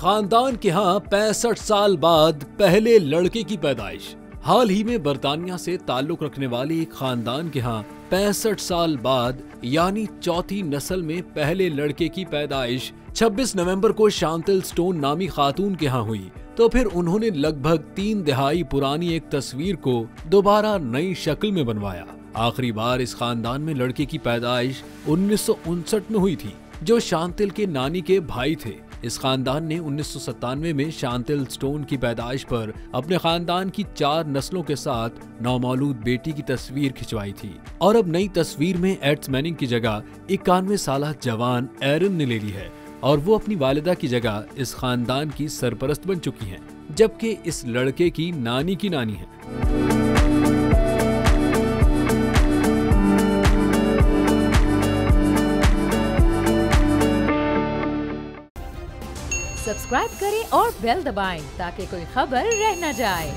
खानदान के यहाँ 65 साल बाद पहले लड़के की पैदाइश। हाल ही में बर्तानिया से ताल्लुक रखने वाले एक खानदान के यहाँ 65 साल बाद यानी चौथी नस्ल में पहले लड़के की पैदाइश 26 नवंबर को शांतिल स्टोन नामी खातून के यहाँ हुई। तो फिर उन्होंने लगभग 3 दहाई पुरानी एक तस्वीर को दोबारा नई शक्ल में बनवाया। आखिरी बार इस खानदान में लड़के की पैदाइश 1959 में हुई थी, जो शांतिल के नानी के भाई थे। इस खानदान ने 1997 में शांतिल स्टोन की पैदाइश पर अपने खानदान की 4 नस्लों के साथ नौमौलूद बेटी की तस्वीर खिंचवाई थी और अब नई तस्वीर में एड्स मैनिंग की जगह 91 साल जवान एरन ने ले ली है और वो अपनी वालिदा की जगह इस खानदान की सरपरस्त बन चुकी हैं, जबकि इस लड़के की नानी है। सब्सक्राइब करें और बेल दबाएं ताकि कोई खबर रह न जाए।